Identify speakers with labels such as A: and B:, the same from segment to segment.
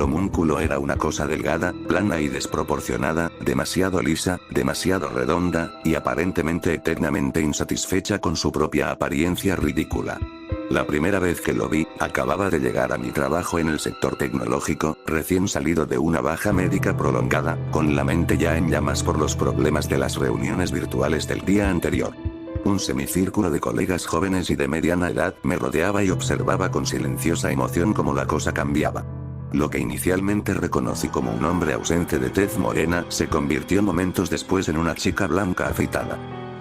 A: homúnculo era una cosa delgada, plana y desproporcionada, demasiado lisa, demasiado redonda, y aparentemente eternamente insatisfecha con su propia apariencia ridícula. La primera vez que lo vi, acababa de llegar a mi trabajo en el sector tecnológico, recién salido de una baja médica prolongada, con la mente ya en llamas por los problemas de las reuniones virtuales del día anterior. Un semicírculo de colegas jóvenes y de mediana edad me rodeaba y observaba con silenciosa emoción cómo la cosa cambiaba. Lo que inicialmente reconocí como un hombre ausente de tez morena se convirtió momentos después en una chica blanca afeitada.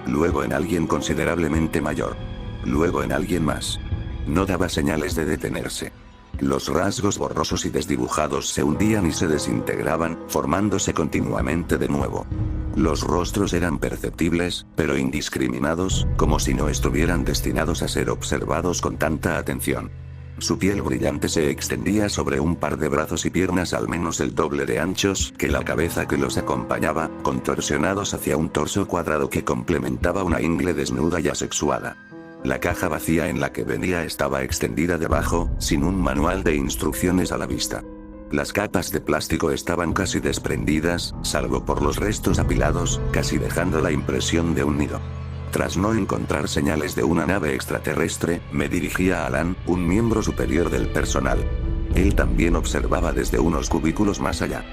A: Luego en alguien considerablemente mayor. Luego en alguien más. No daba señales de detenerse. Los rasgos borrosos y desdibujados se hundían y se desintegraban, formándose continuamente de nuevo. Los rostros eran perceptibles, pero indiscriminados, como si no estuvieran destinados a ser observados con tanta atención. Su piel brillante se extendía sobre un par de brazos y piernas al menos el doble de anchos que la cabeza que los acompañaba, contorsionados hacia un torso cuadrado que complementaba una ingle desnuda y asexuada. La caja vacía en la que venía estaba extendida debajo, sin un manual de instrucciones a la vista. Las capas de plástico estaban casi desprendidas, salvo por los restos apilados, casi dejando la impresión de un nido. Tras no encontrar señales de una nave extraterrestre, me dirigí a Alan, un miembro superior del personal. Él también observaba desde unos cubículos más allá.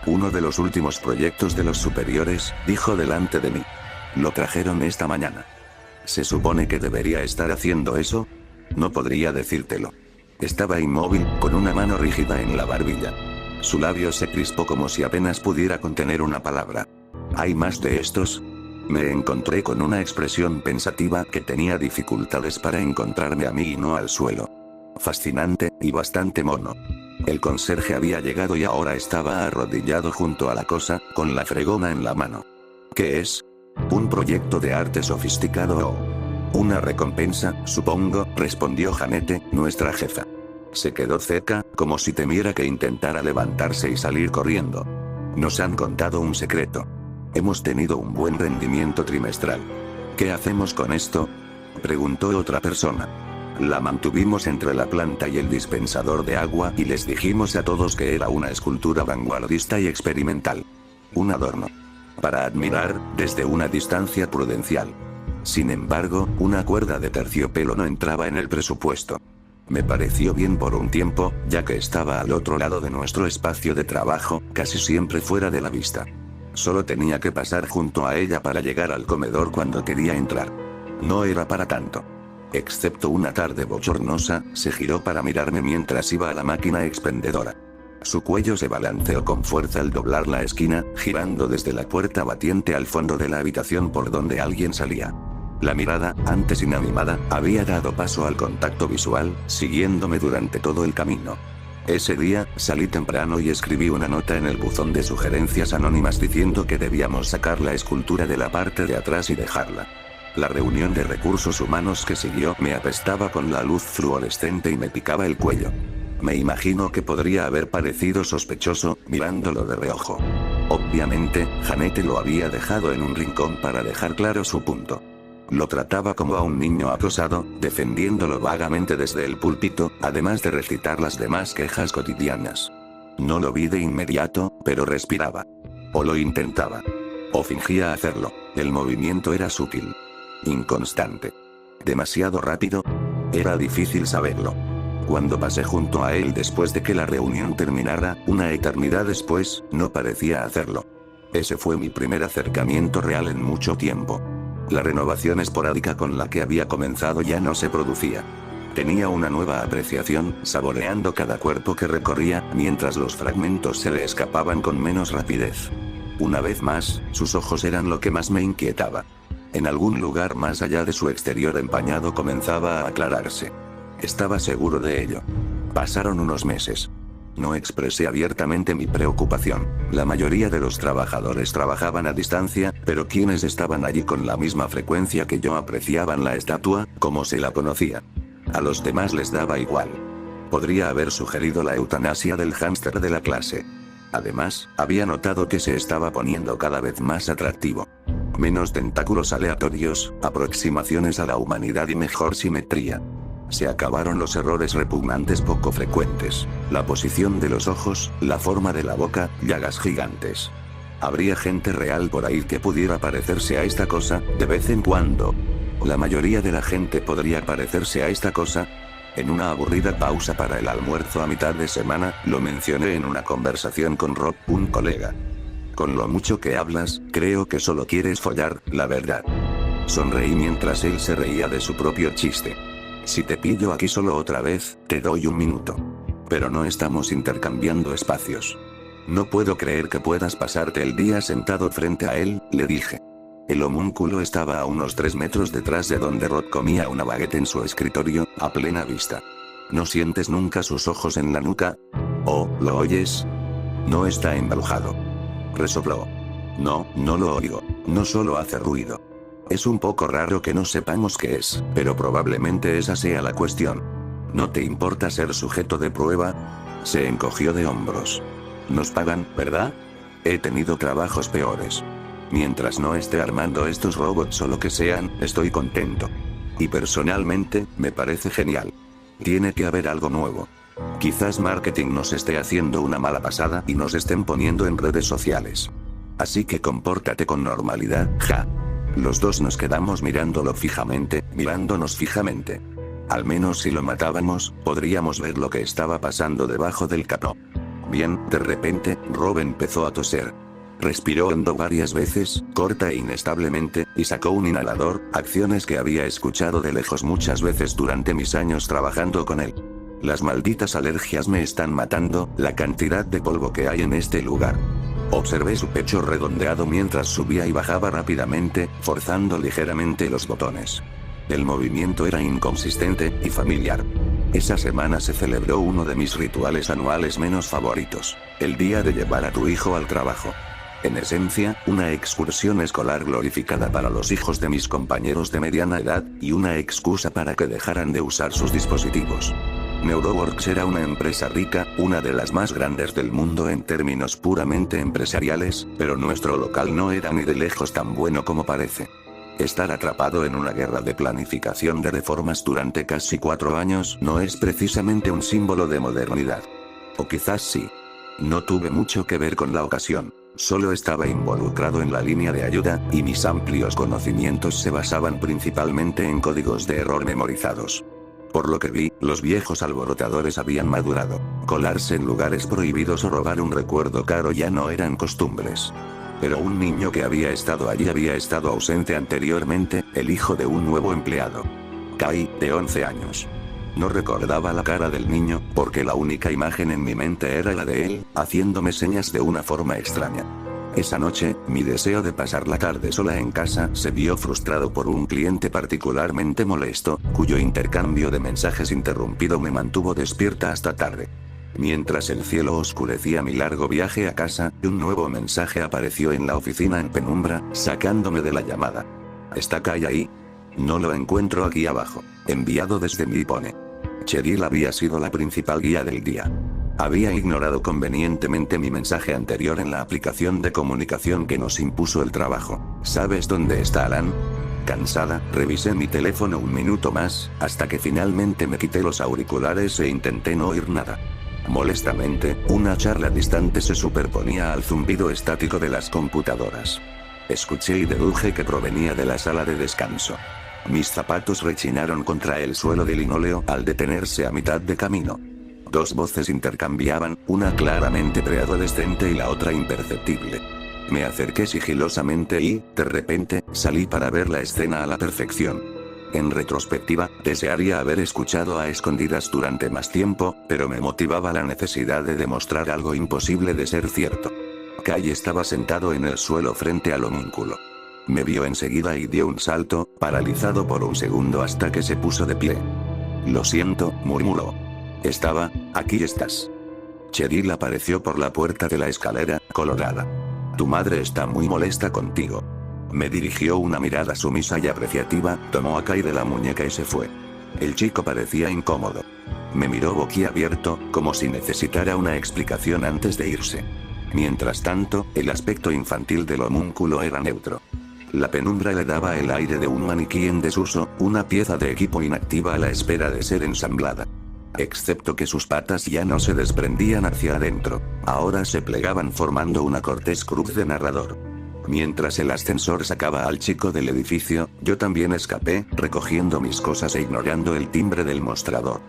A: Uno de los últimos proyectos de los superiores, dijo delante de mí. Lo trajeron esta mañana. ¿Se supone que debería estar haciendo eso? No podría decírtelo. Estaba inmóvil, con una mano rígida en la barbilla. Su labio se crispó como si apenas pudiera contener una palabra. ¿Hay más de estos? Me encontré con una expresión pensativa que tenía dificultades para encontrarme a mí y no al suelo. Fascinante, y bastante mono. El conserje había llegado y ahora estaba arrodillado junto a la cosa, con la fregona en la mano. ¿Qué es? Un proyecto de arte sofisticado o una recompensa, supongo, respondió Janete, nuestra jefa. Se quedó cerca, como si temiera que intentara levantarse y salir corriendo. Nos han contado un secreto. Hemos tenido un buen rendimiento trimestral. ¿Qué hacemos con esto? Preguntó otra persona. La mantuvimos entre la planta y el dispensador de agua y les dijimos a todos que era una escultura vanguardista y experimental. Un adorno. Para admirar, desde una distancia prudencial. Sin embargo, una cuerda de terciopelo no entraba en el presupuesto. Me pareció bien por un tiempo, ya que estaba al otro lado de nuestro espacio de trabajo, casi siempre fuera de la vista. Solo tenía que pasar junto a ella para llegar al comedor cuando quería entrar. No era para tanto. Excepto una tarde bochornosa, se giró para mirarme mientras iba a la máquina expendedora. Su cuello se balanceó con fuerza al doblar la esquina, girando desde la puerta batiente al fondo de la habitación por donde alguien salía. La mirada, antes inanimada, había dado paso al contacto visual, siguiéndome durante todo el camino. Ese día, salí temprano y escribí una nota en el buzón de sugerencias anónimas diciendo que debíamos sacar la escultura de la parte de atrás y dejarla. La reunión de recursos humanos que siguió me apestaba con la luz fluorescente y me picaba el cuello. Me imagino que podría haber parecido sospechoso, mirándolo de reojo. Obviamente, Janete lo había dejado en un rincón para dejar claro su punto. Lo trataba como a un niño acosado, defendiéndolo vagamente desde el púlpito, además de recitar las demás quejas cotidianas. No lo vi de inmediato, pero respiraba. O lo intentaba. O fingía hacerlo. El movimiento era sutil. Inconstante. Demasiado rápido. Era difícil saberlo. Cuando pasé junto a él después de que la reunión terminara, una eternidad después, no parecía hacerlo. Ese fue mi primer acercamiento real en mucho tiempo. La renovación esporádica con la que había comenzado ya no se producía. Tenía una nueva apreciación, saboreando cada cuerpo que recorría, mientras los fragmentos se le escapaban con menos rapidez. Una vez más, sus ojos eran lo que más me inquietaba. En algún lugar más allá de su exterior empañado comenzaba a aclararse. Estaba seguro de ello. Pasaron unos meses. No expresé abiertamente mi preocupación. La mayoría de los trabajadores trabajaban a distancia, pero quienes estaban allí con la misma frecuencia que yo apreciaban la estatua, como se la conocía. A los demás les daba igual. Podría haber sugerido la eutanasia del hámster de la clase. Además, había notado que se estaba poniendo cada vez más atractivo. Menos tentáculos aleatorios, aproximaciones a la humanidad y mejor simetría. Se acabaron los errores repugnantes poco frecuentes. La posición de los ojos, la forma de la boca, llagas gigantes. Habría gente real por ahí que pudiera parecerse a esta cosa, de vez en cuando. La mayoría de la gente podría parecerse a esta cosa. En una aburrida pausa para el almuerzo a mitad de semana, lo mencioné en una conversación con Rob, un colega. Con lo mucho que hablas, creo que solo quieres follar, la verdad. Sonreí mientras él se reía de su propio chiste. Si te pillo aquí solo otra vez, te doy un minuto. Pero no estamos intercambiando espacios. No puedo creer que puedas pasarte el día sentado frente a él, le dije. El homúnculo estaba a unos 3 metros detrás de donde Rod comía una baguette en su escritorio, a plena vista. ¿No sientes nunca sus ojos en la nuca? ¿Oh, lo oyes? No está embrujado. Resopló. No, no lo oigo. No solo hace ruido. Es un poco raro que no sepamos qué es, pero probablemente esa sea la cuestión. ¿No te importa ser sujeto de prueba? Se encogió de hombros. Nos pagan, ¿verdad? He tenido trabajos peores. Mientras no esté armando estos robots o lo que sean, estoy contento. Y personalmente, me parece genial. Tiene que haber algo nuevo. Quizás marketing nos esté haciendo una mala pasada y nos estén poniendo en redes sociales. Así que compórtate con normalidad, ja. Los dos nos quedamos mirándonos fijamente. Al menos si lo matábamos, podríamos ver lo que estaba pasando debajo del capó. Bien, de repente, Rob empezó a toser. Respiró hondo varias veces, corta e inestablemente, y sacó un inhalador, acciones que había escuchado de lejos muchas veces durante mis años trabajando con él. Las malditas alergias me están matando, la cantidad de polvo que hay en este lugar. Observé su pecho redondeado mientras subía y bajaba rápidamente, forzando ligeramente los botones. El movimiento era inconsistente y familiar. Esa semana se celebró uno de mis rituales anuales menos favoritos, el día de llevar a tu hijo al trabajo. En esencia, una excursión escolar glorificada para los hijos de mis compañeros de mediana edad, y una excusa para que dejaran de usar sus dispositivos. Neuroworks era una empresa rica, una de las más grandes del mundo en términos puramente empresariales, pero nuestro local no era ni de lejos tan bueno como parece. Estar atrapado en una guerra de planificación de reformas durante casi 4 años no es precisamente un símbolo de modernidad. O quizás sí. No tuve mucho que ver con la ocasión. Solo estaba involucrado en la línea de ayuda, y mis amplios conocimientos se basaban principalmente en códigos de error memorizados. Por lo que vi, los viejos alborotadores habían madurado. Colarse en lugares prohibidos o robar un recuerdo caro ya no eran costumbres. Pero un niño que había estado allí había estado ausente anteriormente, el hijo de un nuevo empleado. Kai, de 11 años. No recordaba la cara del niño, porque la única imagen en mi mente era la de él, haciéndome señas de una forma extraña. Esa noche, mi deseo de pasar la tarde sola en casa se vio frustrado por un cliente particularmente molesto, cuyo intercambio de mensajes interrumpido me mantuvo despierta hasta tarde. Mientras el cielo oscurecía mi largo viaje a casa, un nuevo mensaje apareció en la oficina en penumbra, sacándome de la llamada. ¿Está Kai ahí? No lo encuentro aquí abajo. Enviado desde mi iPhone. Cheryl había sido la principal guía del día. Había ignorado convenientemente mi mensaje anterior en la aplicación de comunicación que nos impuso el trabajo. ¿Sabes dónde está Alan? Cansada, revisé mi teléfono un minuto más, hasta que finalmente me quité los auriculares e intenté no oír nada. Molestamente, una charla distante se superponía al zumbido estático de las computadoras. Escuché y deduje que provenía de la sala de descanso. Mis zapatos rechinaron contra el suelo de linóleo al detenerse a mitad de camino. 2 voces intercambiaban, una claramente preadolescente y la otra imperceptible. Me acerqué sigilosamente y, de repente, salí para ver la escena a la perfección. En retrospectiva, desearía haber escuchado a escondidas durante más tiempo, pero me motivaba la necesidad de demostrar algo imposible de ser cierto. Kai estaba sentado en el suelo frente al homúnculo. Me vio enseguida y dio un salto, paralizado por un segundo hasta que se puso de pie. Lo siento, murmuró. Aquí estás. Cheryl apareció por la puerta de la escalera, colorada. Tu madre está muy molesta contigo. Me dirigió una mirada sumisa y apreciativa, tomó a Kai de la muñeca y se fue. El chico parecía incómodo. Me miró boquiabierto, como si necesitara una explicación antes de irse. Mientras tanto, el aspecto infantil del homúnculo era neutro. La penumbra le daba el aire de un maniquí en desuso, una pieza de equipo inactiva a la espera de ser ensamblada. Excepto que sus patas ya no se desprendían hacia adentro, ahora se plegaban formando una cortés cruz de narrador. Mientras el ascensor sacaba al chico del edificio, yo también escapé, recogiendo mis cosas e ignorando el timbre del mostrador.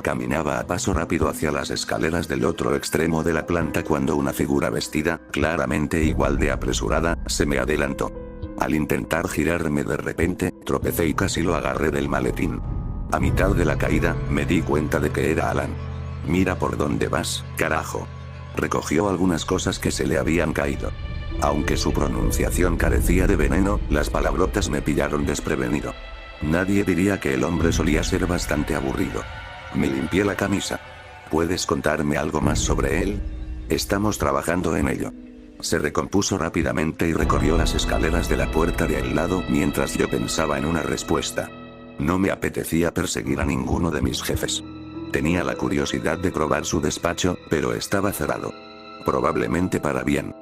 A: Caminaba a paso rápido hacia las escaleras del otro extremo de la planta cuando una figura vestida, claramente igual de apresurada, se me adelantó. Al intentar girarme de repente, tropecé y casi lo agarré del maletín. A mitad de la caída, me di cuenta de que era Alan. Mira por dónde vas, carajo. Recogió algunas cosas que se le habían caído. Aunque su pronunciación carecía de veneno, las palabrotas me pillaron desprevenido. Nadie diría que el hombre solía ser bastante aburrido. Me limpié la camisa. ¿Puedes contarme algo más sobre él? Estamos trabajando en ello. Se recompuso rápidamente y recorrió las escaleras de la puerta de al lado mientras yo pensaba en una respuesta. No me apetecía perseguir a ninguno de mis jefes. Tenía la curiosidad de probar su despacho, pero estaba cerrado. Probablemente para bien.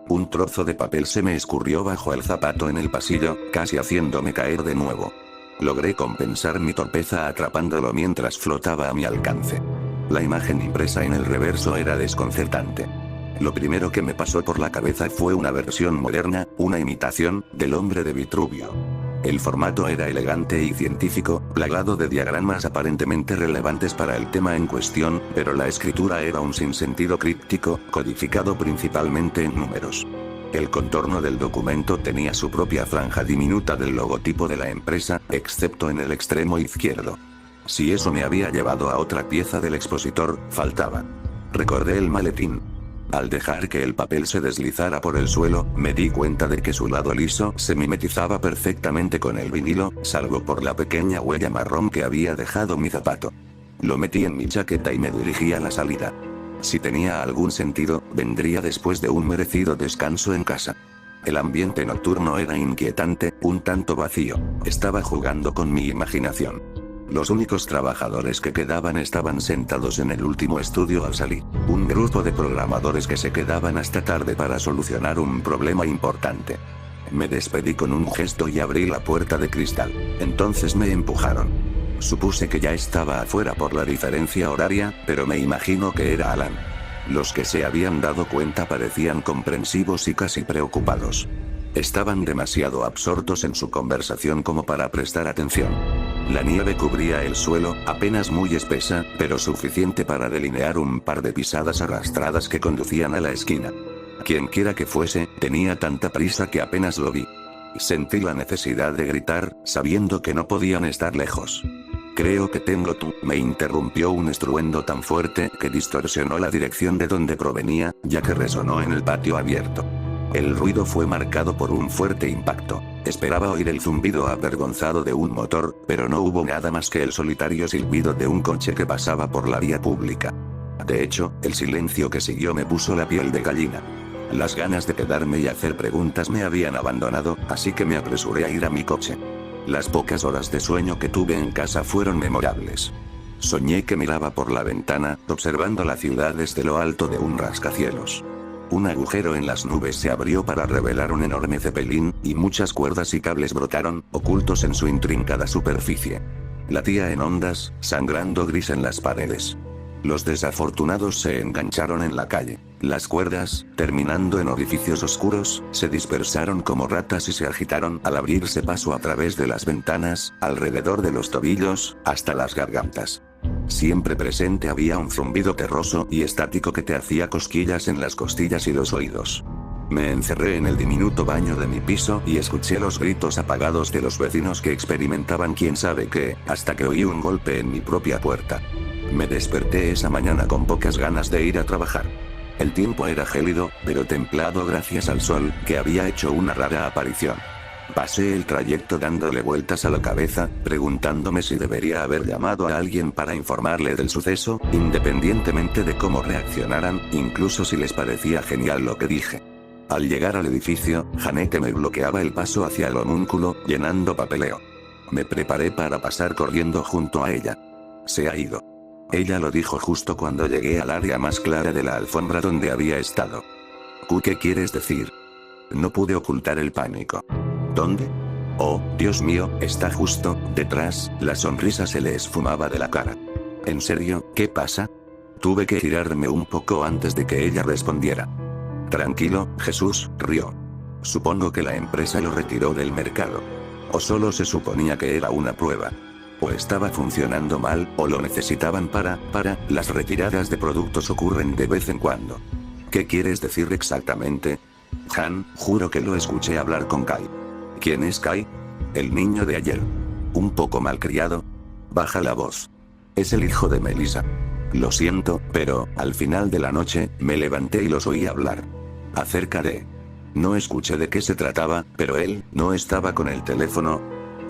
A: Un trozo de papel se me escurrió bajo el zapato en el pasillo, casi haciéndome caer de nuevo. Logré compensar mi torpeza atrapándolo mientras flotaba a mi alcance. La imagen impresa en el reverso era desconcertante. Lo primero que me pasó por la cabeza fue una versión moderna, una imitación, del hombre de Vitruvio. El formato era elegante y científico, plagado de diagramas aparentemente relevantes para el tema en cuestión, pero la escritura era un sinsentido críptico, codificado principalmente en números. El contorno del documento tenía su propia franja diminuta del logotipo de la empresa, excepto en el extremo izquierdo. Si eso me había llevado a otra pieza del expositor, faltaba. Recordé el maletín. Al dejar que el papel se deslizara por el suelo, me di cuenta de que su lado liso se mimetizaba perfectamente con el vinilo, salvo por la pequeña huella marrón que había dejado mi zapato. Lo metí en mi chaqueta y me dirigí a la salida. Si tenía algún sentido, vendría después de un merecido descanso en casa. El ambiente nocturno era inquietante, un tanto vacío. Estaba jugando con mi imaginación. Los únicos trabajadores que quedaban estaban sentados en el último estudio al salir. Un grupo de programadores que se quedaban hasta tarde para solucionar un problema importante. Me despedí con un gesto y abrí la puerta de cristal. Entonces me empujaron. Supuse que ya estaba afuera por la diferencia horaria, pero me imagino que era Alan. Los que se habían dado cuenta parecían comprensivos y casi preocupados. Estaban demasiado absortos en su conversación como para prestar atención. La nieve cubría el suelo, apenas muy espesa, pero suficiente para delinear un par de pisadas arrastradas que conducían a la esquina. Quienquiera que fuese, tenía tanta prisa que apenas lo vi. Sentí la necesidad de gritar, sabiendo que no podían estar lejos. Creo que tengo tú, me interrumpió un estruendo tan fuerte que distorsionó la dirección de donde provenía, ya que resonó en el patio abierto. El ruido fue marcado por un fuerte impacto. Esperaba oír el zumbido avergonzado de un motor, pero no hubo nada más que el solitario silbido de un coche que pasaba por la vía pública. De hecho, el silencio que siguió me puso la piel de gallina. Las ganas de quedarme y hacer preguntas me habían abandonado, así que me apresuré a ir a mi coche. Las pocas horas de sueño que tuve en casa fueron memorables. Soñé que miraba por la ventana, observando la ciudad desde lo alto de un rascacielos. Un agujero en las nubes se abrió para revelar un enorme cepelín, y muchas cuerdas y cables brotaron, ocultos en su intrincada superficie. Latía en ondas, sangrando gris en las paredes. Los desafortunados se engancharon en la calle. Las cuerdas, terminando en orificios oscuros, se dispersaron como ratas y se agitaron al abrirse paso a través de las ventanas, alrededor de los tobillos, hasta las gargantas. Siempre presente había un zumbido terroso y estático que te hacía cosquillas en las costillas y los oídos. Me encerré en el diminuto baño de mi piso y escuché los gritos apagados de los vecinos que experimentaban quién sabe qué, hasta que oí un golpe en mi propia puerta. Me desperté esa mañana con pocas ganas de ir a trabajar. El tiempo era gélido, pero templado gracias al sol, que había hecho una rara aparición. Pasé el trayecto dándole vueltas a la cabeza, preguntándome si debería haber llamado a alguien para informarle del suceso, independientemente de cómo reaccionaran, incluso si les parecía genial lo que dije. Al llegar al edificio, Janete me bloqueaba el paso hacia el homúnculo, llenando papeleo. Me preparé para pasar corriendo junto a ella. Se ha ido. Ella lo dijo justo cuando llegué al área más clara de la alfombra donde había estado. ¿Qué quieres decir? No pude ocultar el pánico. ¿Dónde? Oh, Dios mío, está justo detrás. La sonrisa se le esfumaba de la cara. ¿En serio? ¿Qué pasa? Tuve que girarme un poco antes de que ella respondiera. Tranquilo, Jesús, rió. Supongo que la empresa lo retiró del mercado. O solo se suponía que era una prueba. O estaba funcionando mal, o lo necesitaban para, las retiradas de productos ocurren de vez en cuando. ¿Qué quieres decir exactamente? Han, juro que lo escuché hablar con Kai. ¿Quién es Kai? El niño de ayer. Un poco malcriado. Baja la voz. Es el hijo de Melissa. Lo siento, pero, al final de la noche, me levanté y los oí hablar. Acerca de... No escuché de qué se trataba, pero él, no estaba con el teléfono.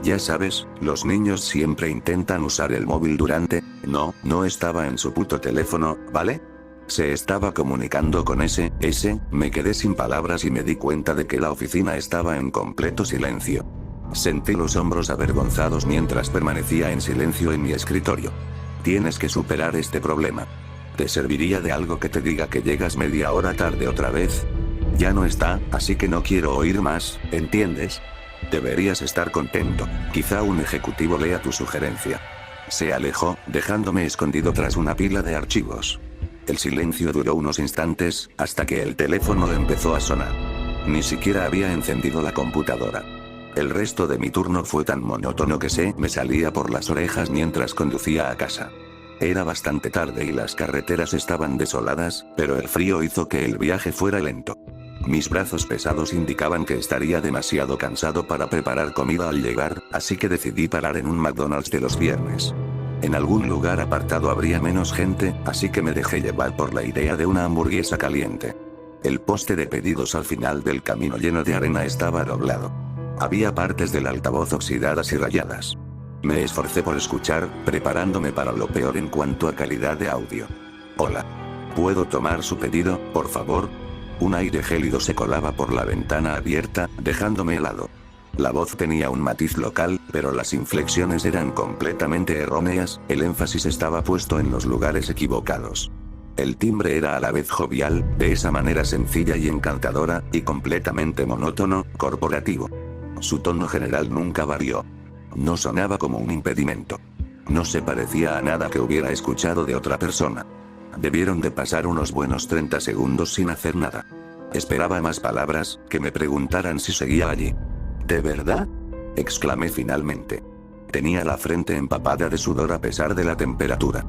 A: Ya sabes, los niños siempre intentan usar el móvil durante... No estaba en su puto teléfono, ¿vale? Se estaba comunicando con ese, me quedé sin palabras y me di cuenta de que la oficina estaba en completo silencio. Sentí los hombros avergonzados mientras permanecía en silencio en mi escritorio. Tienes que superar este problema. ¿Te serviría de algo que te diga que llegas media hora tarde otra vez? Ya no está, así que no quiero oír más, ¿entiendes? Deberías estar contento. Quizá un ejecutivo lea tu sugerencia. Se alejó, dejándome escondido tras una pila de archivos. El silencio duró unos instantes, hasta que el teléfono empezó a sonar. Ni siquiera había encendido la computadora. El resto de mi turno fue tan monótono que se me salía por las orejas mientras conducía a casa. Era bastante tarde y las carreteras estaban desoladas, pero el frío hizo que el viaje fuera lento. Mis brazos pesados indicaban que estaría demasiado cansado para preparar comida al llegar, así que decidí parar en un McDonald's de los viernes. En algún lugar apartado habría menos gente, así que me dejé llevar por la idea de una hamburguesa caliente. El poste de pedidos al final del camino lleno de arena estaba doblado. Había partes del altavoz oxidadas y rayadas. Me esforcé por escuchar, preparándome para lo peor en cuanto a calidad de audio. Hola. ¿Puedo tomar su pedido, por favor? Un aire gélido se colaba por la ventana abierta, dejándome helado. La voz tenía un matiz local, pero las inflexiones eran completamente erróneas, el énfasis estaba puesto en los lugares equivocados. El timbre era a la vez jovial, de esa manera sencilla y encantadora, y completamente monótono, corporativo. Su tono general nunca varió. No sonaba como un impedimento. No se parecía a nada que hubiera escuchado de otra persona. Debieron de pasar unos buenos 30 segundos sin hacer nada. Esperaba más palabras, que me preguntaran si seguía allí. ¿De verdad? Exclamé finalmente. Tenía la frente empapada de sudor a pesar de la temperatura.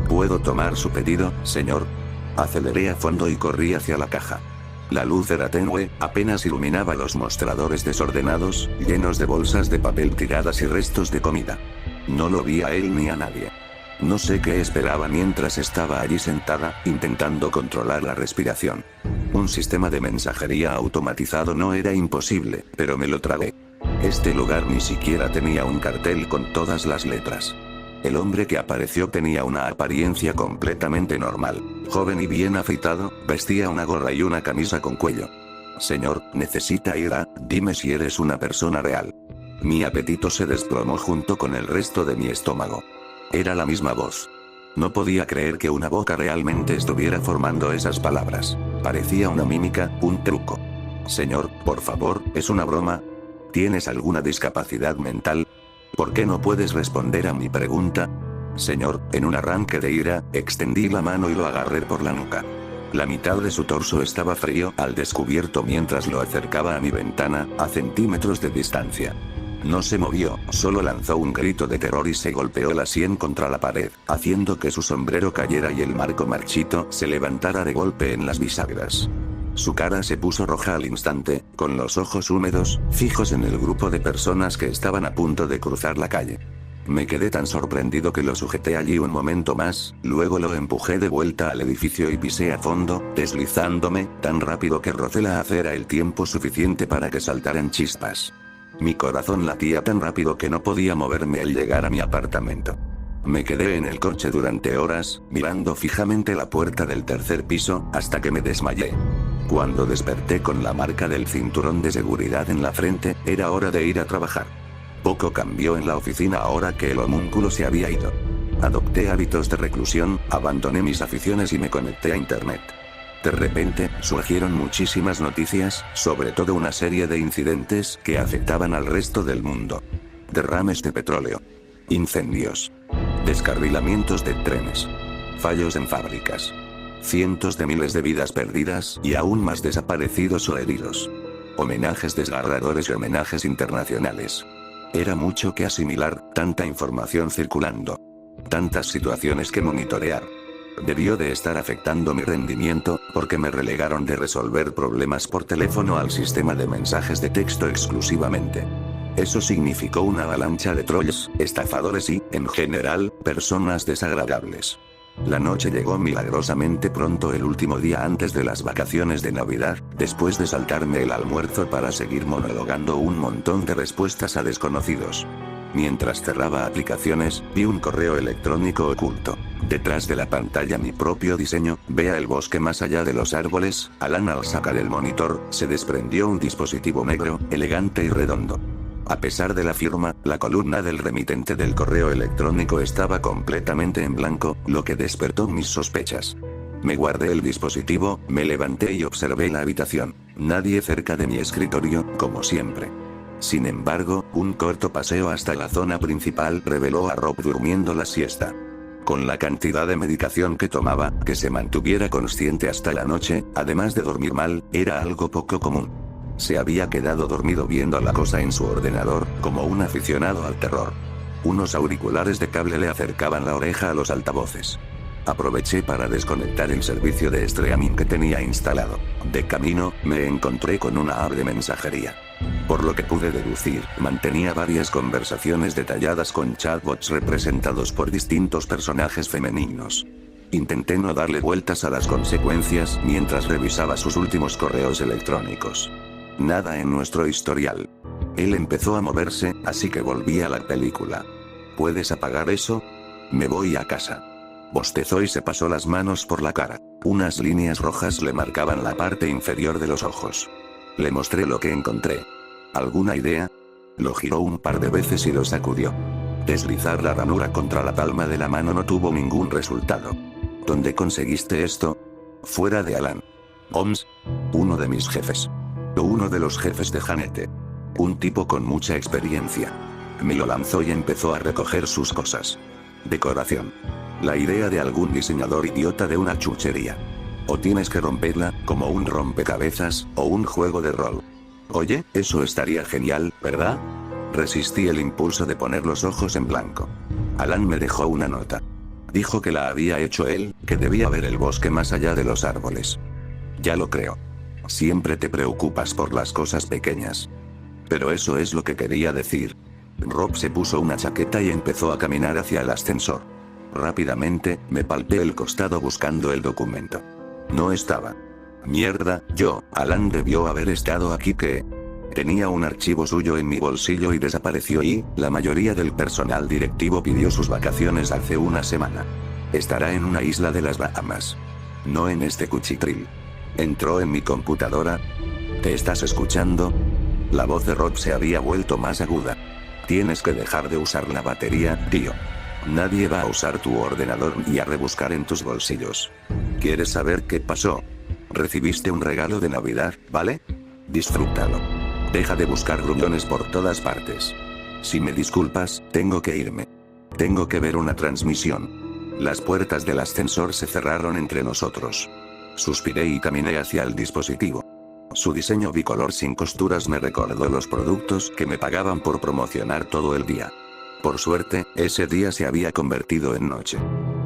A: ¿Puedo tomar su pedido, señor? Aceleré a fondo y corrí hacia la caja. La luz era tenue, apenas iluminaba los mostradores desordenados, llenos de bolsas de papel tiradas y restos de comida. No lo vi a él ni a nadie. No sé qué esperaba mientras estaba allí sentada, intentando controlar la respiración. Un sistema de mensajería automatizado no era imposible, pero me lo tragué. Este lugar ni siquiera tenía un cartel con todas las letras. El hombre que apareció tenía una apariencia completamente normal. Joven y bien afeitado, vestía una gorra y una camisa con cuello. Señor, necesita ir a... Dime si eres una persona real. Mi apetito se desplomó junto con el resto de mi estómago. Era la misma voz. No podía creer que una boca realmente estuviera formando esas palabras. Parecía una mímica, un truco. Señor, por favor, ¿es una broma? ¿Tienes alguna discapacidad mental? ¿Por qué no puedes responder a mi pregunta? Señor, en un arranque de ira, extendí la mano y lo agarré por la nuca. La mitad de su torso estaba frío al descubierto mientras lo acercaba a mi ventana, a centímetros de distancia. No se movió, solo lanzó un grito de terror y se golpeó la sien contra la pared, haciendo que su sombrero cayera y el marco marchito se levantara de golpe en las bisagras. Su cara se puso roja al instante, con los ojos húmedos, fijos en el grupo de personas que estaban a punto de cruzar la calle. Me quedé tan sorprendido que lo sujeté allí un momento más, luego lo empujé de vuelta al edificio y pisé a fondo, deslizándome, tan rápido que rocé la acera el tiempo suficiente para que saltaran chispas. Mi corazón latía tan rápido que no podía moverme al llegar a mi apartamento. Me quedé en el coche durante horas, mirando fijamente la puerta del tercer piso, hasta que me desmayé. Cuando desperté con la marca del cinturón de seguridad en la frente, era hora de ir a trabajar. Poco cambió en la oficina ahora que el homúnculo se había ido. Adopté hábitos de reclusión, abandoné mis aficiones y me conecté a internet. De repente, surgieron muchísimas noticias, sobre todo una serie de incidentes que afectaban al resto del mundo. Derrames de petróleo. Incendios. Descarrilamientos de trenes. Fallos en fábricas. Cientos de miles de vidas perdidas y aún más desaparecidos o heridos. Homenajes desgarradores y homenajes internacionales. Era mucho que asimilar, tanta información circulando. Tantas situaciones que monitorear. Debió de estar afectando mi rendimiento, porque me relegaron de resolver problemas por teléfono al sistema de mensajes de texto exclusivamente. Eso significó una avalancha de trolls, estafadores y, en general, personas desagradables. La noche llegó milagrosamente pronto el último día antes de las vacaciones de Navidad, después de saltarme el almuerzo para seguir monologando un montón de respuestas a desconocidos. Mientras cerraba aplicaciones, vi un correo electrónico oculto. Detrás de la pantalla mi propio diseño, vea el bosque más allá de los árboles. Alan al sacar el monitor, se desprendió un dispositivo negro, elegante y redondo. A pesar de la firma, la columna del remitente del correo electrónico estaba completamente en blanco, lo que despertó mis sospechas. Me guardé el dispositivo, me levanté y observé la habitación. Nadie cerca de mi escritorio, como siempre. Sin embargo, un corto paseo hasta la zona principal reveló a Rob durmiendo la siesta. Con la cantidad de medicación que tomaba, que se mantuviera consciente hasta la noche, además de dormir mal, era algo poco común. Se había quedado dormido viendo la cosa en su ordenador, como un aficionado al terror. Unos auriculares de cable le acercaban la oreja a los altavoces. Aproveché para desconectar el servicio de streaming que tenía instalado. De camino, me encontré con una app de mensajería. Por lo que pude deducir, mantenía varias conversaciones detalladas con chatbots representados por distintos personajes femeninos. Intenté no darle vueltas a las consecuencias mientras revisaba sus últimos correos electrónicos. Nada en nuestro historial. Él empezó a moverse, así que volví a la película. ¿Puedes apagar eso? Me voy a casa. Bostezó y se pasó las manos por la cara. Unas líneas rojas le marcaban la parte inferior de los ojos. Le mostré lo que encontré. ¿Alguna idea? Lo giró un par de veces y lo sacudió. Deslizar la ranura contra la palma de la mano no tuvo ningún resultado. ¿Dónde conseguiste esto? Fuera de Alan. Holmes. Uno de mis jefes. Uno de los jefes de Janet. Un tipo con mucha experiencia. Me lo lanzó y empezó a recoger sus cosas. Decoración. La idea de algún diseñador idiota de una chuchería. O tienes que romperla, como un rompecabezas, o un juego de rol. Oye, eso estaría genial, ¿verdad? Resistí el impulso de poner los ojos en blanco. Alan me dejó una nota. Dijo que la había hecho él, que debía ver el bosque más allá de los árboles. Ya lo creo. Siempre te preocupas por las cosas pequeñas. Pero eso es lo que quería decir. Rob se puso una chaqueta y empezó a caminar hacia el ascensor. Rápidamente, me palpé el costado buscando el documento. No estaba. Mierda, Alan debió haber estado aquí que... Tenía un archivo suyo en mi bolsillo y desapareció y, la mayoría del personal directivo pidió sus vacaciones hace una semana. Estará en una isla de las Bahamas. No en este cuchitril. Entró en mi computadora. ¿Te estás escuchando? La voz de Rob se había vuelto más aguda. Tienes que dejar de usar la batería, tío. Nadie va a usar tu ordenador ni a rebuscar en tus bolsillos. ¿Quieres saber qué pasó? Recibiste un regalo de Navidad, ¿vale? Disfrútalo. Deja de buscar grullones por todas partes. Si me disculpas, tengo que irme. Tengo que ver una transmisión. Las puertas del ascensor se cerraron entre nosotros. Suspiré y caminé hacia el dispositivo. Su diseño bicolor sin costuras me recordó los productos que me pagaban por promocionar todo el día. Por suerte, ese día se había convertido en noche.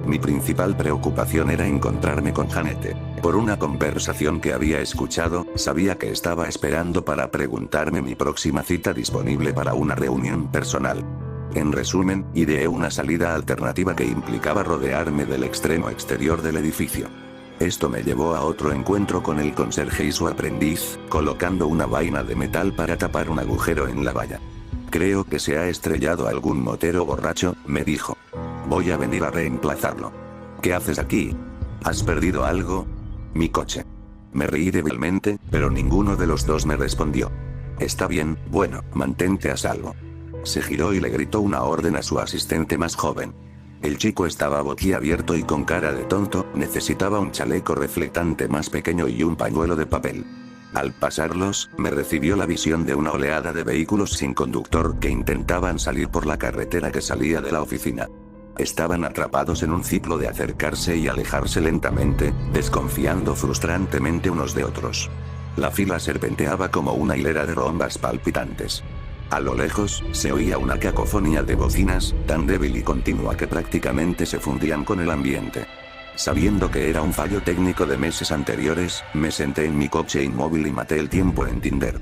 A: Mi principal preocupación era encontrarme con Janet. Por una conversación que había escuchado, sabía que estaba esperando para preguntarme mi próxima cita disponible para una reunión personal. En resumen, ideé una salida alternativa que implicaba rodearme del extremo exterior del edificio. Esto me llevó a otro encuentro con el conserje y su aprendiz, colocando una vaina de metal para tapar un agujero en la valla. Creo que se ha estrellado algún motero borracho, me dijo. Voy a venir a reemplazarlo. ¿Qué haces aquí? ¿Has perdido algo? Mi coche. Me reí débilmente, pero ninguno de los dos me respondió. Está bien, bueno, mantente a salvo. Se giró y le gritó una orden a su asistente más joven. El chico estaba boquiabierto y con cara de tonto, necesitaba un chaleco reflectante más pequeño y un pañuelo de papel. Al pasarlos, me recibió la visión de una oleada de vehículos sin conductor que intentaban salir por la carretera que salía de la oficina. Estaban atrapados en un ciclo de acercarse y alejarse lentamente, desconfiando frustrantemente unos de otros. La fila serpenteaba como una hilera de rombas palpitantes. A lo lejos, se oía una cacofonía de bocinas, tan débil y continua que prácticamente se fundían con el ambiente. Sabiendo que era un fallo técnico de meses anteriores, me senté en mi coche inmóvil y maté el tiempo en Tinder.